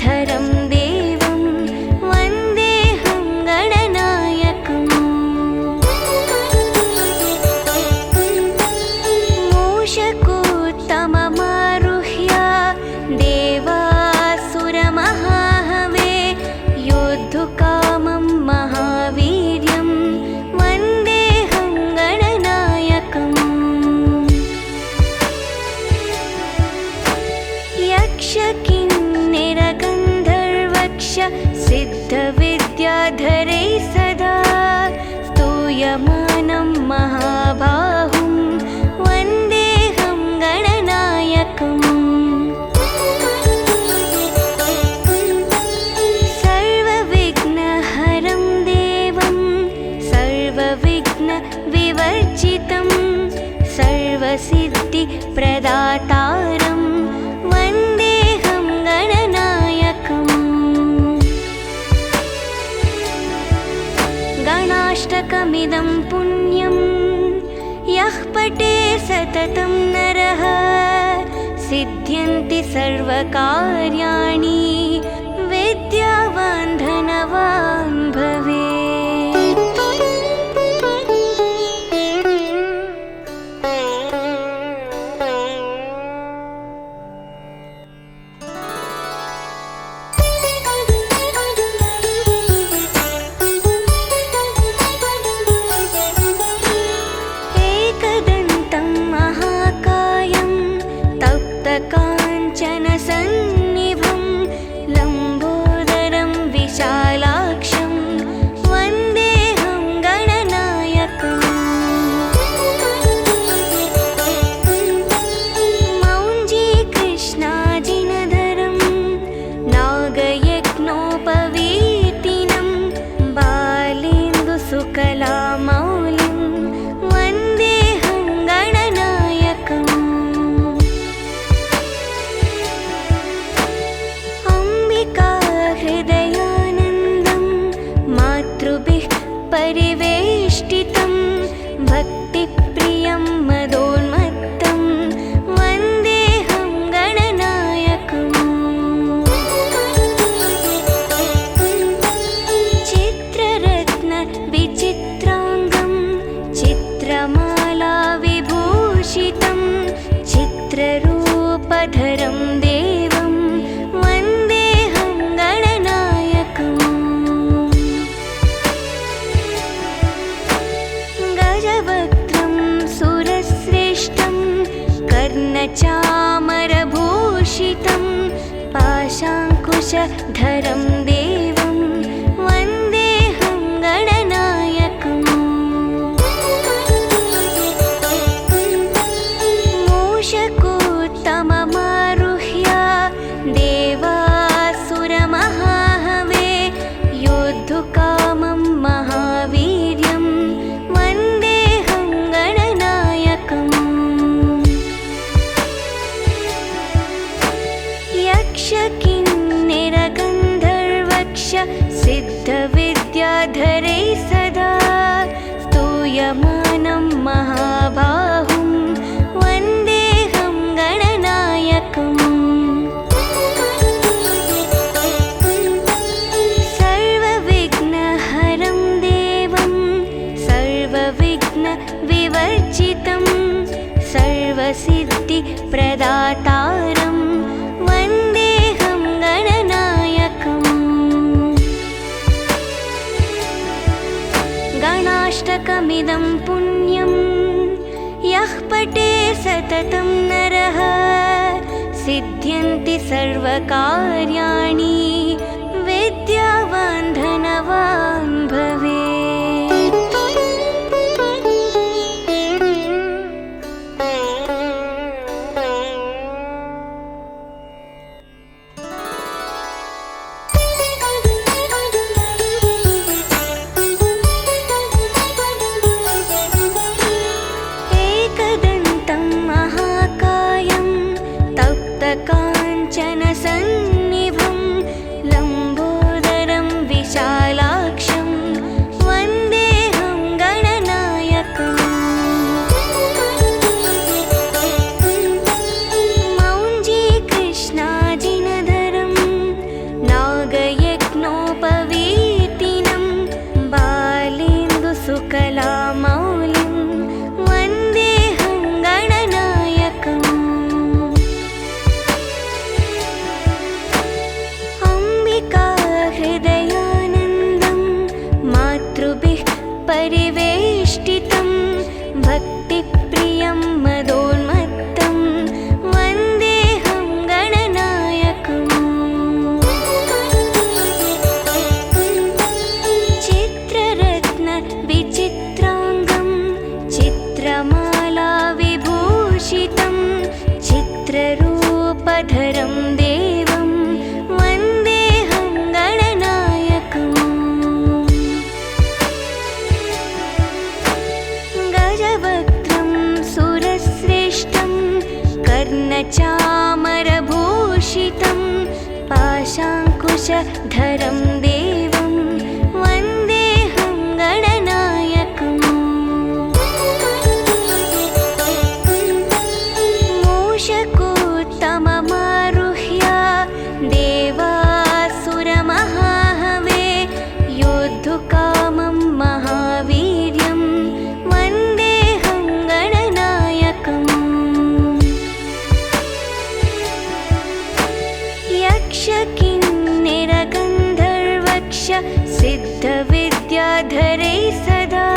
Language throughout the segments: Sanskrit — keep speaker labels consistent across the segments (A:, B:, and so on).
A: प्रदातारं देवं वन्देऽहं गणनायकम्। मूषकोत्तममारुह्य देवासुरमहाहवे योद्धुकामं महावीर्यं वन्देऽहं गणनायकम्। यक्षकिन्नरगन्धर्वक्ष सिद्धविद्याधरैः सदा स्तूयमानं महाबाहुं वन्देऽहं गणनायकम्। सर्वविघ्नहरं देवं सर्वविघ्नविवर्जितं सर्वसिद्धिप्रदातारं वन्देऽहं गणनायकम्। गणाष्टकमिदं पुण्यं यः पठे सततं नरः सिद्ध्यन्ति सर्वकार्याणि विद्यावान् धनवान् भवेत्। एकदन्तं महाकायं तप्तकाञ्चनसन्निभं लम्बोदरं विशालाक्षं वन्देऽहं गणनायकम्। मौञ्जीकृष्णाजिनधरं नागयज्ञोपवीतिनं बालेन्दुसुकलामौलिं वन्देऽहं गणनायकम्। अम्बिकाहृदयानन्दं मातृभिः परिवेष्टितं भक्तिप्रियं मदोन्मत्तं वन्देऽहं गणनायकम्। चित्ररत्नविचित्राङ्गं चित्रमालाविभूषितं चित्ररूपधरं देवं वन्देऽहं गणनायकम्। गजवक्त्रं सुरश्रेष्ठं कर्णचामरभूषितं पाशाङ्कुशधरं देवं वन्देऽहं गणनायकम्। मूषकोत्तममारुह्य देवासुरमहाहवे योद्धुकामं महावीर्यं वन्देऽहं गणनायकम्। यक्षकिन्नरगन्धर्वक्ष सिद्धविद्याधरैः सदा स्तूयमानं महाबाहुं वन्देऽहं गणनायकम्। सर्वविघ्नहरं देवं सर्वविघ्नविवर्जितं सर्वसिद्धिप्रदातारं वन्देऽहं गणनायकम्। गणाष्टकमिदं पुण्यं यः पठे सततं नरः सिद्ध्यन्ति सर्वकार्याणि विद्यावान् धनवान् भवेत्। एकदन्तं महाकायं तप्तकाञ्चनसन्निभं लम्बोदरं विशालाक्षं कर्णचामरभूषितं पाशाङ्कुशधरं देवं वन्देऽहं गणनायकम् मूषकोत्तममारुह्य देवासुरमहाहवे योद्धुकामं महावीर्यं वन्देऽहं गणनायकम् यक्षकिन्निरगन्धर्वक्ष सिद्धविद्याधरैः सदा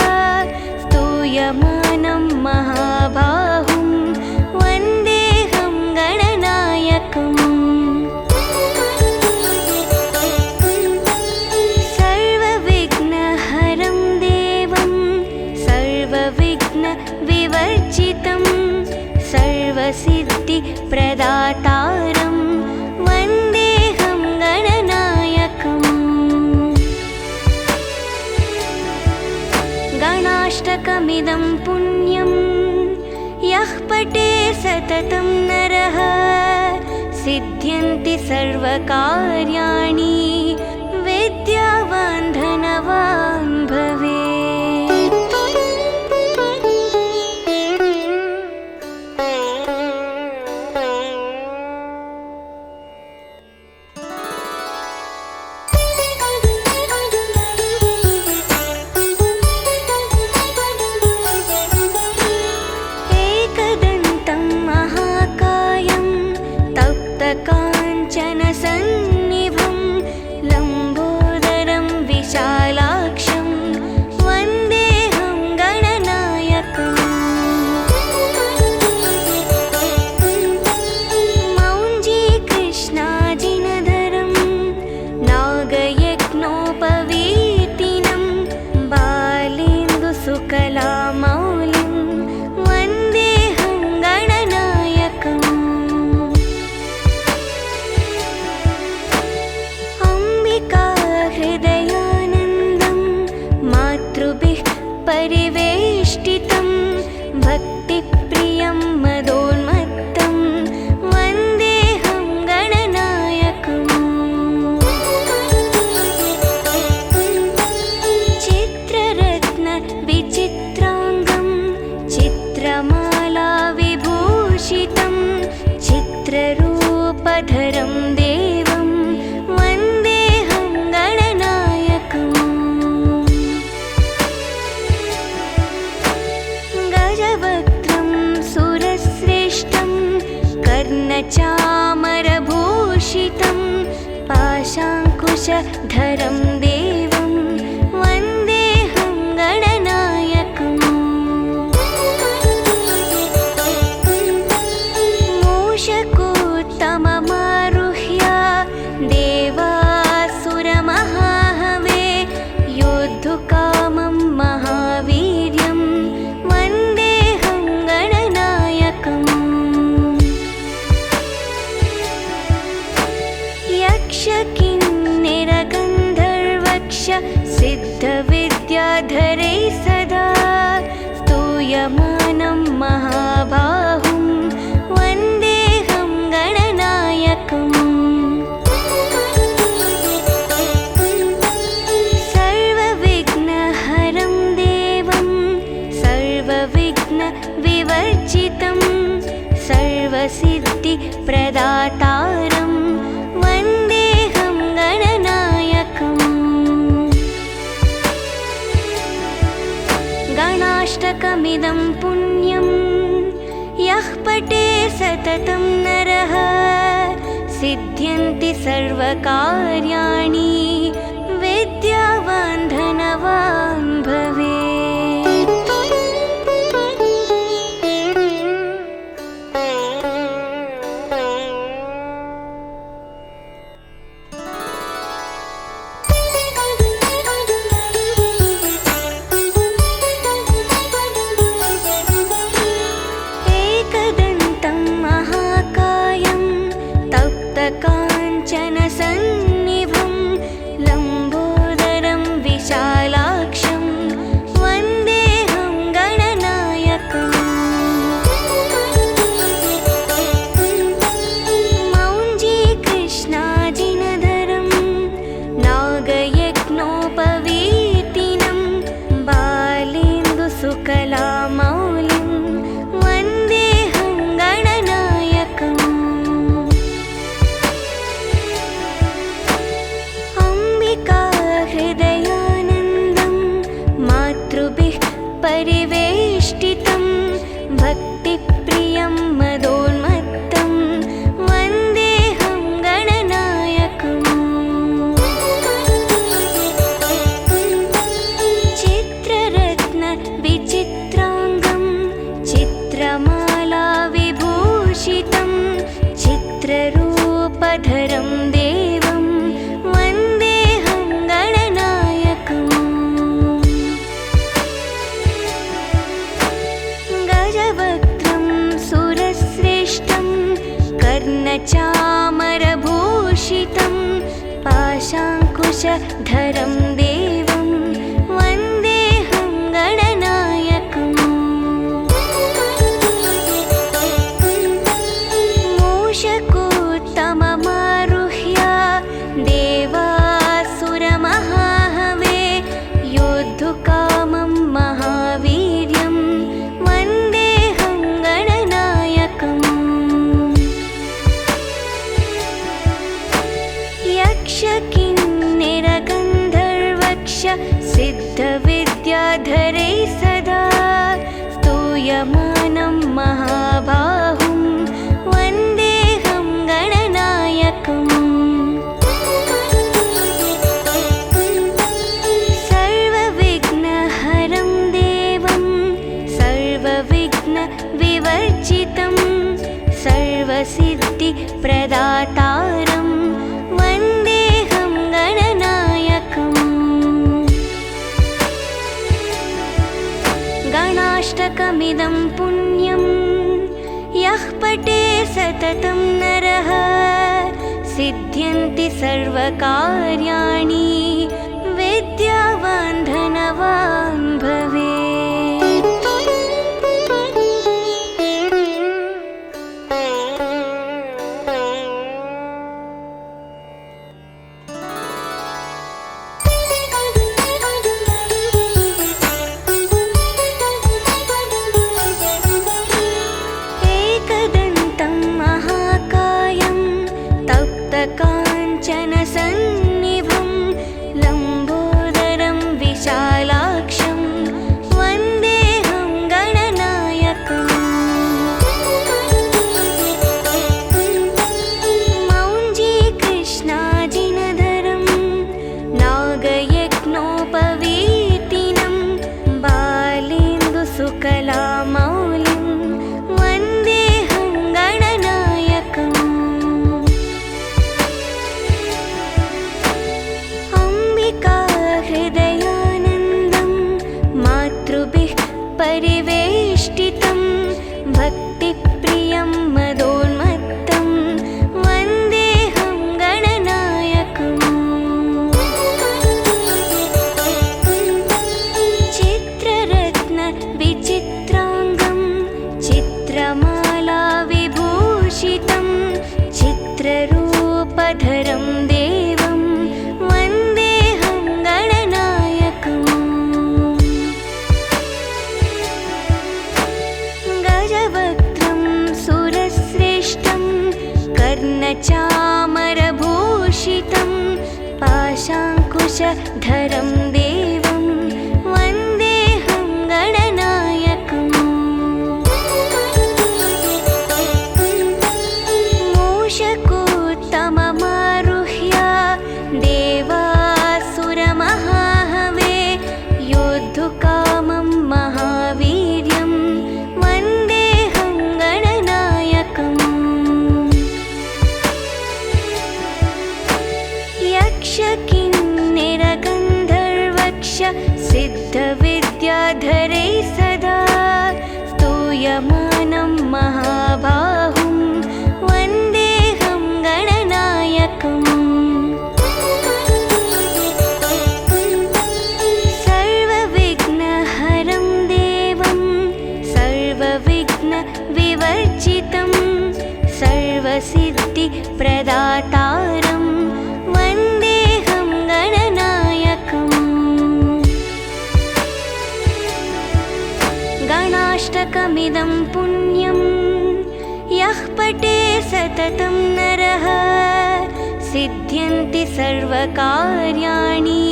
A: स्तूयमानं महाबाहुं वन्देऽहं गणनायकम् सर्वविघ्नहरं देवं सर्वविघ्नविवर्जितं सर्वसिद्धिप्रदातारं वन्देऽहं गणनायकम् गणाष्टकमिदं पुण्यं यः पठे सततं नरः सिद्ध्यन्ति सर्वकार्याणि विद्यावान् धनवान् भवेत्। एकदन्तं महाकायं तप्तकाञ्चनसन्निभं लम्बोदरं विशालाक्षं वन्देऽहं गणनायकम् मौञ्जीकृष्णाजिनधरं नागयज्ञोपवीतिनं बालेन्दुसुकलामौलिं वन्देऽहं गणनायकम् अम्बिकाहृदयानन्दं मातृभिः परिवेष्टितं भक्तिप्रियं मदोन्मत्तं वन्देऽहं गणनायकम् चित्ररत्नविचित्राङ्गं चित्रमालाविभूषितं चित्ररूपधरं देवं वन्देऽहं गणनायकम् गजवक्त्रं सुरश्रेष्ठं कर्णचामरभूषितं पाशाङ्कुशधरं देवं वन्देऽहं गणनायकम् मूषकोत्तममारुह्य देवासुरमहाहवे योद्धुकामं महावीर्यं वन्देऽहं गणनायकम् यक्षकिन्निरगन्धर्वक्ष सिद्धविद्याधरैः सदा स्तूयमानं महाबाहुं वन्देऽहं गणनायकम् सर्वविघ्नहरं देवं सर्वविघ्नविवर्जितं सर्वसिद्धिप्रदातारं वन्देऽहं गणनायकम् गणाष्टकमिदं पुण्यं यः पठे सततं नरः सिद्ध्यन्ति सर्वकार्याणि विद्यावान् धनवान् भवेत्। एकदन्तं महाकायं तप्तकाञ्चनसन्निभं लम्बोदरं विशालाक्षं विश्वरूपधरं देवं वन्देऽहं गणनायकम् गजवक्त्रं सुरश्रेष्ठं कर्णचामरभूषितं पाशाङ्कुशधरं देवं वन्देऽहं गणनायकम् मूषकोत्तममारुह्य देवासुरमहाहवे योद्धुकामं महावीर्यं वन्देऽहं गणनायकम् यक्षकिन्निरगन्धर्वक्ष सिद्धविद्याधरैः सदा स्तूयमानं महाबाहुं वन्देऽहं गणनायकम् सर्वविघ्नहरं देवं सर्वविघ्नविवर्जितं सर्वसिद्धिप्रदातारं वन्देऽहं गणनायकम् गणाष्टकमिदं पुण्यं यः पठे सततं नरः सिद्ध्यन्ति सर्वकार्याणि विद्यावान् धनवान् भवेत्। एकदन्तं महाकायं तप्तकाञ्चनसन्निभं लम्बोदरं विशालाक्षं वन्देऽहं गणनायकम् मौञ्जीकृष्णाजिनधरं नागयज्ञोपवीतिनं बालेन्दुसुकलामौलिं वन्देऽहं गणनायकम् अम्बिकाहृदयानन्दं मातृभिः परिवेष्टितं भक्तिप्रियं मदोन्मत्तं वन्देऽहं गणनायकम् चित्ररत्नविचित्राङ्गं चित्रमालाविभूषितं चित्ररूपधरं देवं वन्देऽहं गणनायकम् गजवक्त्रं सुरश्रेष्ठं कर्णचामरभूषितं पाशाङ्कुशधरं देवं वन्देऽहं गणनायकम् मूषकोत्तममारुह्य देवासुरमहाहवे योद्धुकामं महावीर्यं वन्देऽहं गणनायकम् यक्षकिन्निरगन्धर्वक्ष सिद्धविद्याधरैः सदा स्तूयमानं महाबाहुं वन्देऽहं गणनायकम् सर्वविघ्नहरं देवं सर्वविघ्नविवर्जितं सर्वसिद्धिप्रदातारं वन्देऽहं गणनायकम् गणाष्टकमिदं पुण्यं यः पठे सततं नरः सिद्ध्यन्ति सर्वकार्याणि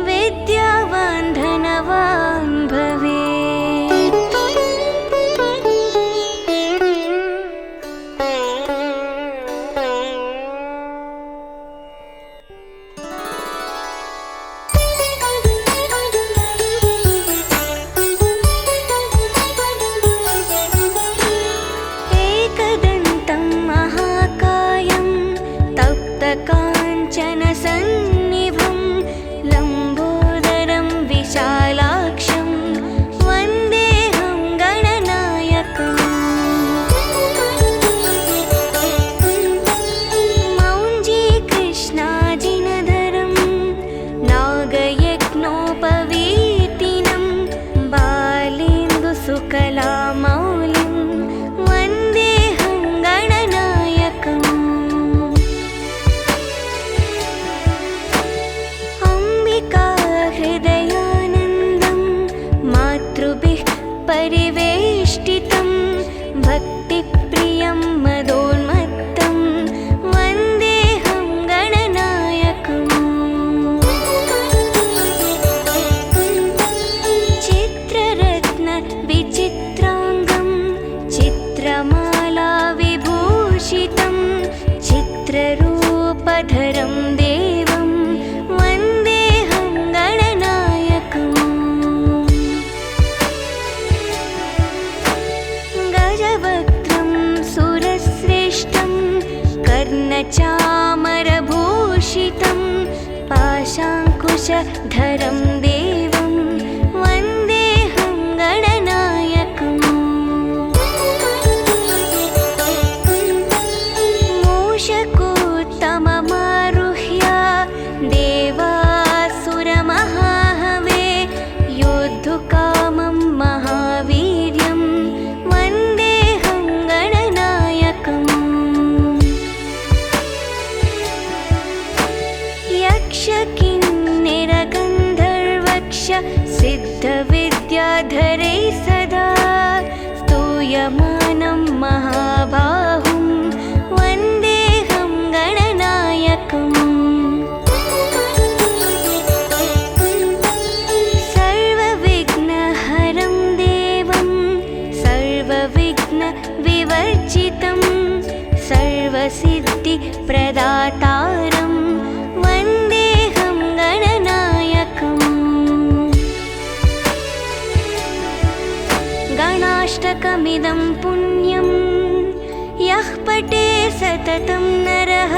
A: विद्यावान् धनवान् भवेत्। प्रियं मदोन्मत्तं वन्देऽहं गणनायकम् चित्ररत्न विचित्राङ्गं चित्रमाला विभूषितं चित्ररूपधरं देवं वन्देऽहं गणनायकम् गजवक्त्रं सुरश्रेष्ठं कर्णचामरभूषितं पाशाङ्कुशधरं देवं वन्देऽहं गणनायकम् मूषकोत्तममारुह्य देवासुरमहाहवे योद्धुकामं महावीर्यं वन्देऽहं गणनायकम् यक्षकिन्निरगन्धर्वक्ष सिद्धविद्याधरै सदा स्तूयमानं महाबाहुं वन्देऽहं गणनायकम् सर्वविघ्नहरं देवं सर्वविघ्नविवर्जितं सर्वसिद्धिप्रदातारं वन्देऽहं गणनायकम् गणाष्टकमिदं पुण्यं यः पठे सततं नरः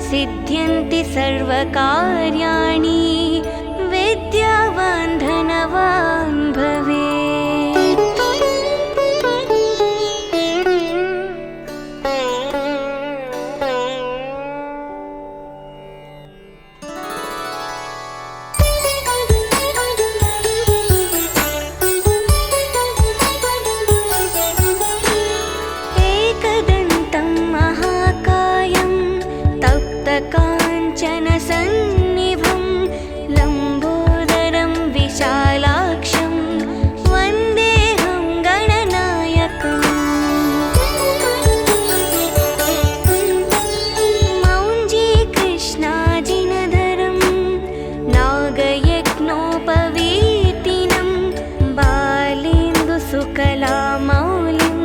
A: सिद्ध्यन्ति सर्वकार्याणि विद्यावान् धनवान् भवेत्। एकदन्तं महाकायं तप्तकाञ्चनसन्निभं लम्बोदरं विशालाक्षं वन्देऽहं गणनायकम् मौञ्जीकृष्णाजिनधरं नागयज्ञोपवीतिनं बालेन्दुसुकलामौलिं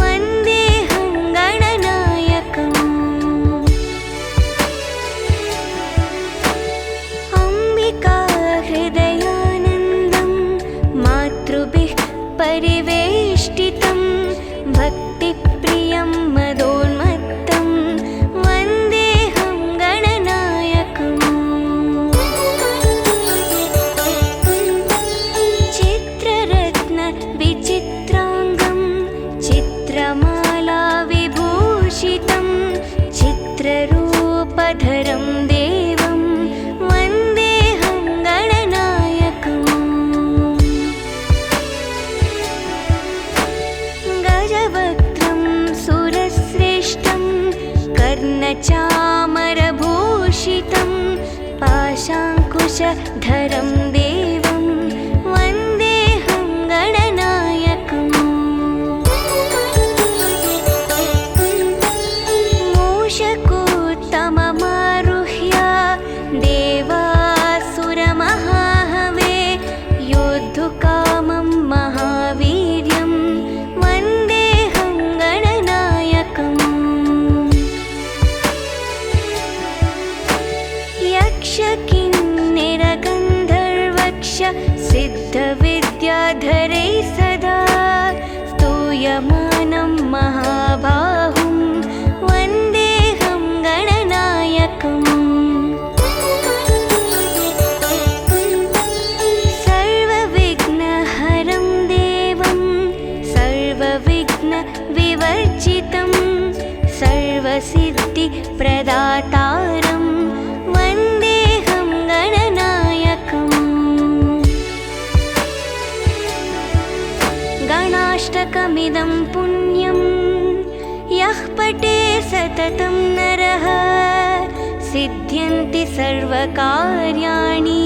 A: वन्देऽहं गणनायकम् अम्बिकाहृदयानन्दं मातृभिः परिवेष्टितं भक्तिप्रियं मदोन्मत्तं वन्देऽहं गणनायकम् चित्ररत्न विचित्राङ्गं चित्रमाला विभूषितं चित्ररूपधरं देवं वन्देऽहं गणनायकम् गजवक्त्रं सुरश्रेष्ठं कर्णचामरभूषितं पाशाङ्कुशधरं देवं वन्देऽहं गणनायकम् मूषकोत्तममारुह्य देवासुरमहाहवे योद्धुकामं महावीर्यं वन्देऽहं गणनायकम् यक्षकिन्निरगन्धर्वक्ष सिद्धविद्याधरै सदा स्तूयमानं महाबाहुं वन्देऽहं गणनायकम् सर्वविघ्नहरं देवं सर्वविघ्नविवर्जितं सर्वसिद्धिप्रदातारं वन्देऽहं गणनायकम् गणाष्टकमिदं पुण्यं यः पठे सततं नरः सिद्ध्यन्ति सर्वकार्याणि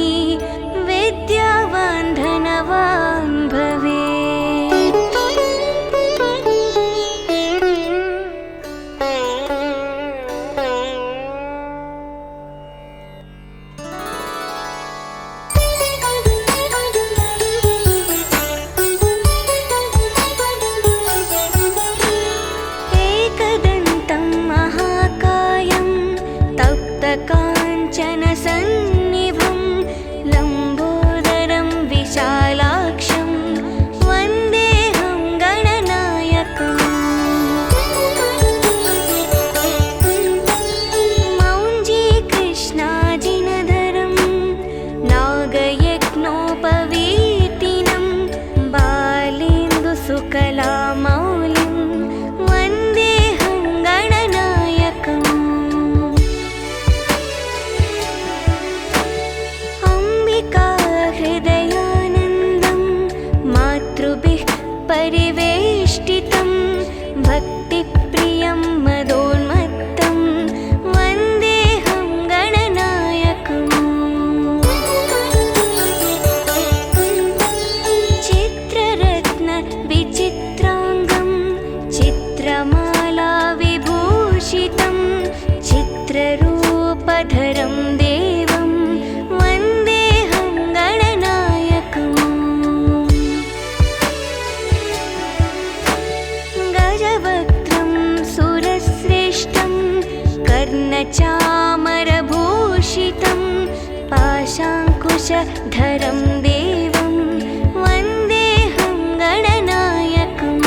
A: विद्यावान् धनवान् भवेत्। गजवक्त्रं सुरश्रेष्ठं कर्णचामरभूषितं पाशाङ्कुशधरं देवं वन्देऽहं गणनायकम्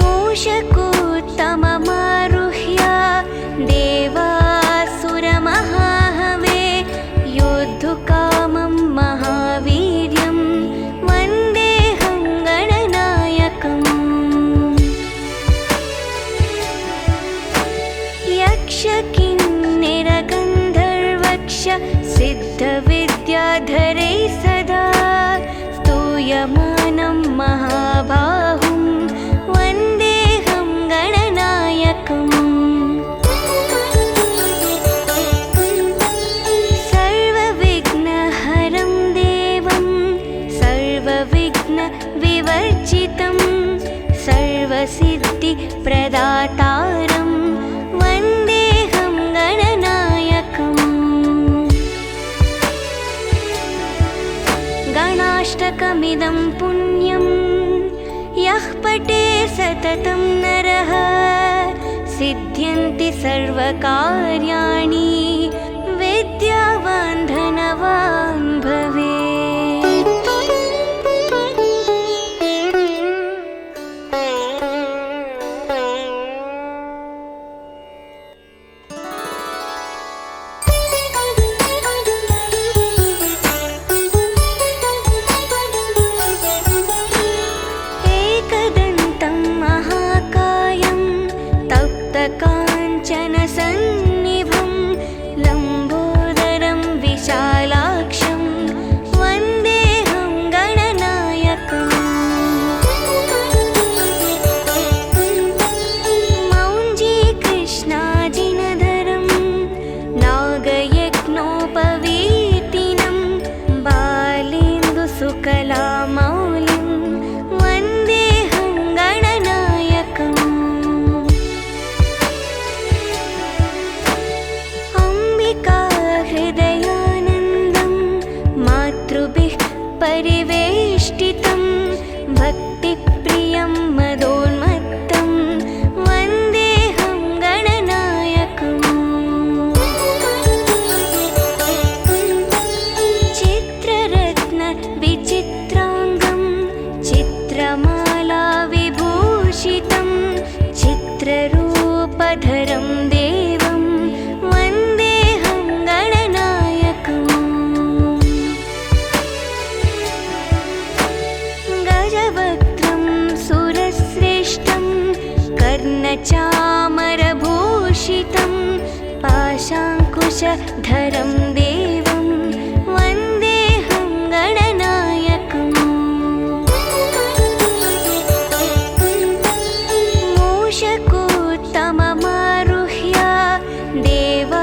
A: मूषकोत्तममारुह्य देवासुरमहाहवे योद्धुकामं महावीर्यं वन्देऽहं गणनायकम् यक्षकिन्निरगन्धर्वक्ष सिद्धविद्याधरैः सदा स्तूयमानं महाबाहुं वन्देऽहं गणनायकम् सर्वविघ्नहरं देवं सर्वविघ्नविवर्जितं सर्वसिद्धिप्रदातारं वन्देऽहं गणनायकम् गणाष्टकमिदं पुण्यं यः पठे सततं नरः सिद्ध्यन्ति सर्वकार्याणि विद्यावान् धनवान् भवेत्। एकदन्तं महाकायं तप्तकाञ्चनसन्निभं लम्बोदरं विशालाक्षं वन्देऽहं गणनायकम् मौञ्जीकृष्णाजिनधरं नागयज्ञोपवीतिनं बालेन्दुसुकलामौलिं वन्देऽहं गणनायकम् अम्बिकाहृदयानन्दं मातृभिः परिवेष्टितं भक्तिप्रियं मदोन्मत्तं वन्देऽहं गणनायकम् चित्ररत्नविचित्राङ्गं चित्रमालाविभूषितं चित्ररूपधरं देवं वन्देऽहं गणनायकम् गजवक्त्रं सुरश्रेष्ठं कर्णचामरभूषितं पाशाङ्कुशधरं देवं वन्देऽहं गणनायकम् मूषकोत्तममारुह्य देवासुरमहाहवे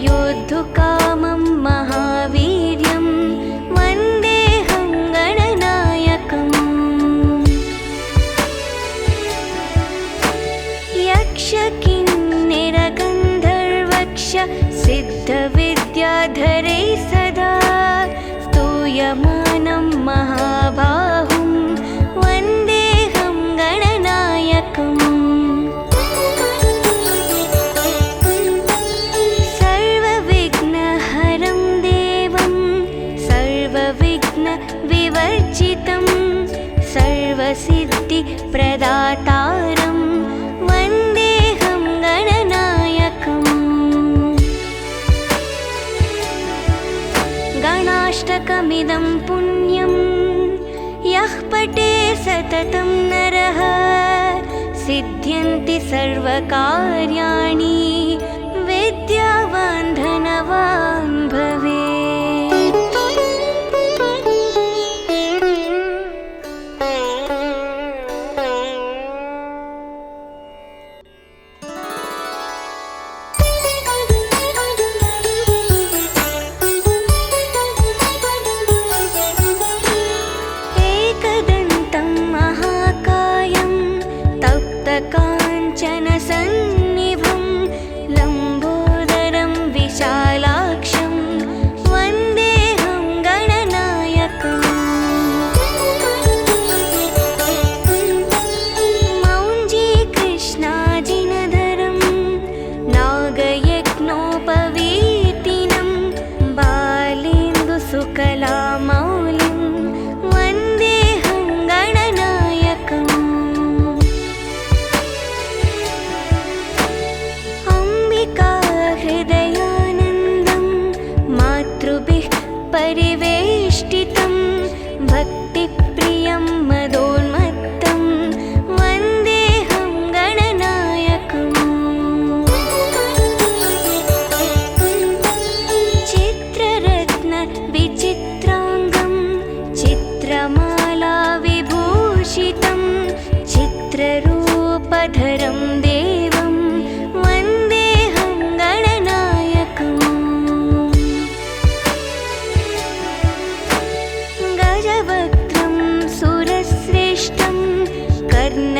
A: योद्धुकामं महावीर्यं वन्देऽहं गणनायकम् यक्षकिन्निरगन्धर्वक्ष सिद्धविद्याधरैः सदा स्तूयमानं महाबाहुं वन्देऽहं गणनायकम् सर्वविघ्नहरं देवं सर्वविघ्नविवर्जितं सर्वसिद्धिप्रदातारं वन्देऽहं गणनायकम् गणाष्टकमिदं पुण्यं यः पठे सततं नरः सिद्ध्यन्ति सर्वकार्याणि विद्यावान् धनवान् भवेत्। एकदन्तं महाकायं तप्तकाञ्चनसन्निभं लम्बोदरं विशालाक्षं वन्देऽहं गणनायकम्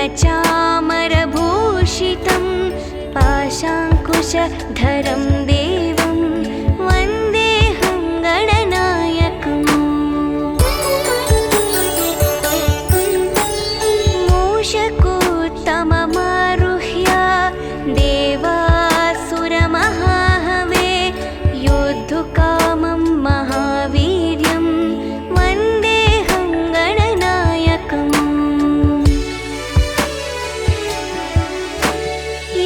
A: कर्णचामरभूषितं पाशाङ्कुशधरं देवं वन्देऽहं गणनायकम् मूषकोत्तममारुह्य देवासुरमहाहवे योद्धुकामं महावीर्यं वन्देऽहं गणनायकम्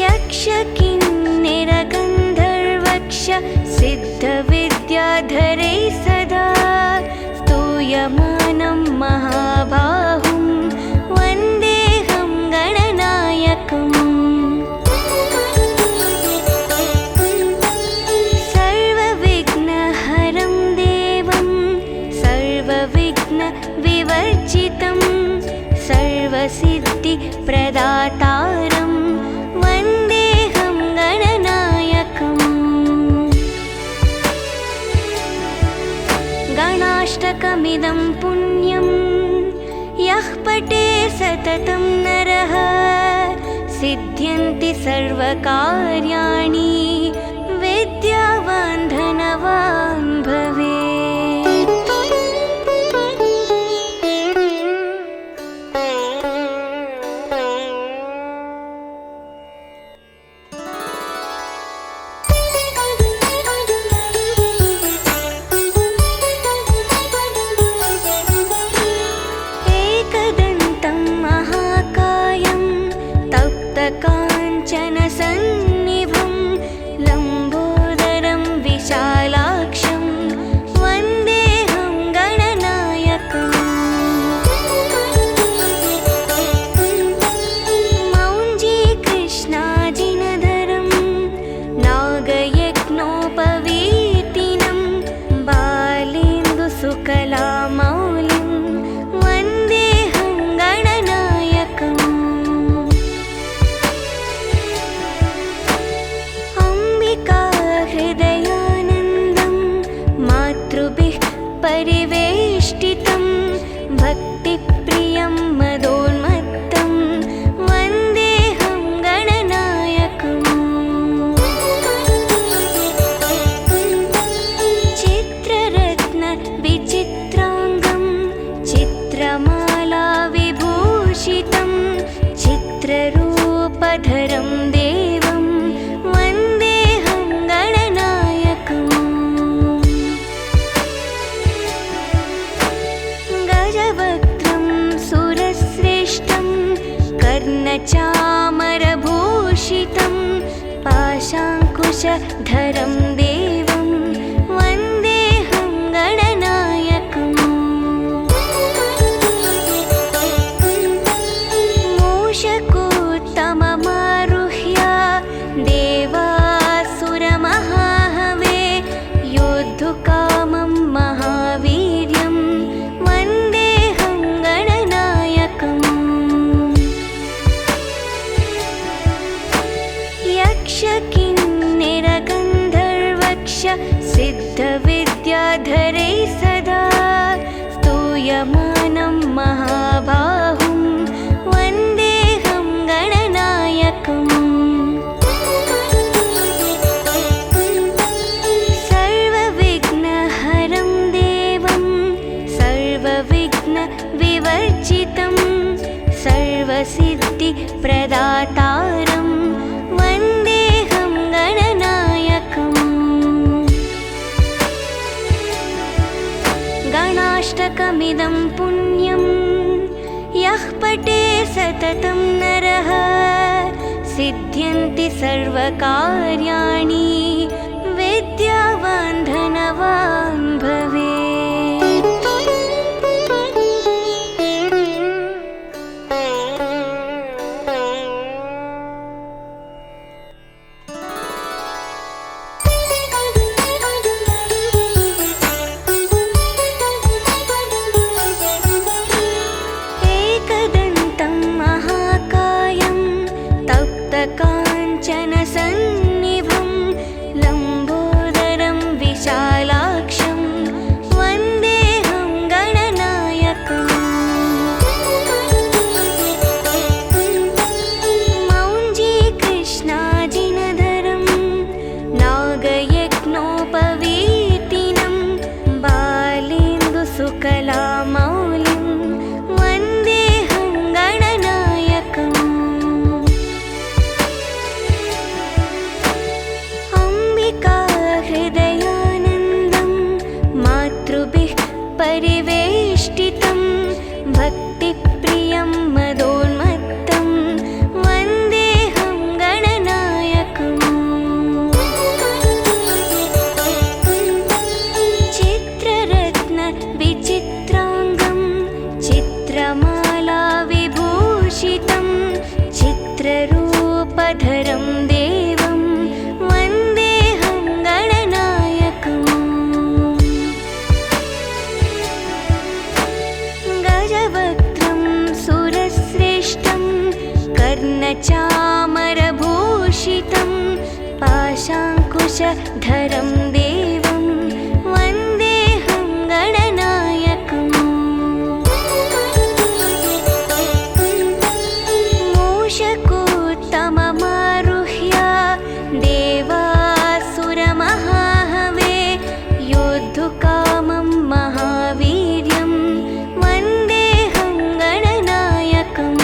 A: यक्षकिन्निरगन्धर्वक्ष सिद्धविद्याधरै सदा स्तूयमानं महाबाहुं वन्देऽहं गणनायकम् सर्वविघ्नहरं देवं सर्वविघ्नविवर्जितं सर्वसिद्धिप्रदातारं वन्देऽहं गणनायकम् गणाष्टकमिदं पुण्यं यः पठे सततं नरः सिद्ध्यन्ति सर्वकार्याणि विद्यावान् धनवान् भवेत्। एकदन्तं महाकायं तप्तकाञ्चनसन्निभं लम्बोदरं विशालाक्षं वन्देऽहं गणनायकम् मौञ्जीकृष्णाजिनधरं नागयज्ञोपवीतिनं बालेन्दुसुकलामौलिं वन्देऽहं गणनायकम् अम्बिकाहृदयानन्दं मातृभिः परिवेष्टितं भक्तिप्रियं मदोन्मत्तं वन्देऽहं गणनायकम् चित्ररत्नविचित्राङ्गं चित्रमालाविभूषितं चित्ररूपधरं देवं वन्देऽहं गणनायकम् गजवक्त्रं सुरश्रेष्ठं कर्णचामरभूषितं पाशाङ्कुशधरं देवं वन्देऽहं गणनायकम् मूषकोत्तममारुह्य देवासुरमहाहवे योद्धुकामं महावीर्यं वन्देऽहं गणनायकम् यक्षकिन्निरगन्धर्वक्ष सिद्धविद्याधरै सदा स्तूयमानं महाबाहुं वन्देऽहं गणनायकम् सर्वविघ्नहरं देवं सर्वविघ्नविवर्जितं सर्वसिद्धिप्रदातारं वन्देऽहं गणनायकम् गणाष्टकमिदं पुण्यं यः पठे सततं नरः सिद्ध्यन्ति सर्वकार्याणि विद्यावान् धनवान् भवेत्। एकदन्तं महाकायं तप्तकाञ्चनसन्निभं लम्बोदरं विशालाक्षं सकलामौलिं वन्देऽहं गणनायकम् अम्बिका हृदयानन्दं मातृभिः परिवेष्टितं भक्तिप्रियं मदोन्मत्तं वन्देऽहं गणनायकम् चित्ररत्न विचित्राङ्गं चित्रमाला विभूषितं चित्ररूपधरं देवं वन्देऽहं गणनायकम् गजवक्त्रं सुरश्रेष्ठं कर्णचामरभूषितं पाशाङ्कुशधरं देवं वन्देऽहं गणनायकम् मूषकोत्तममारुह्य देवासुरमहाहवे योद्धुकामं महावीर्यं वन्देऽहं गणनायकम्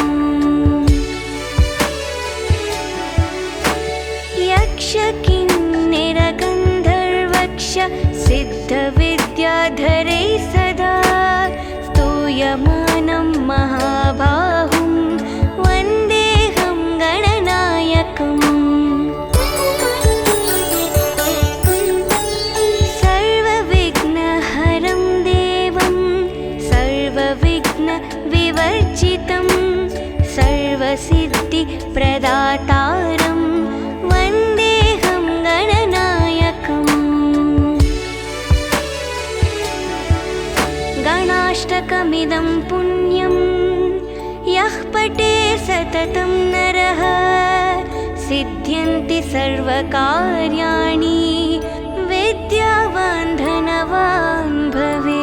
A: यक्षकिन्निरगन्धर्वक्ष सिद्धविद्याधरै सदा स्तूयमानं महाबाहुं वन्देऽहं गणनायकम् सर्वविघ्नहरं देवं सर्वविघ्नविवर्जितं सर्वसिद्धिप्रदातारं वन्देऽहं गणनायकम् गणाष्टकमिदं पुण्यं यः पठे सततं नरः सिद्ध्यन्ति सर्वकार्याणि विद्यावान् धनवान् भवेत्।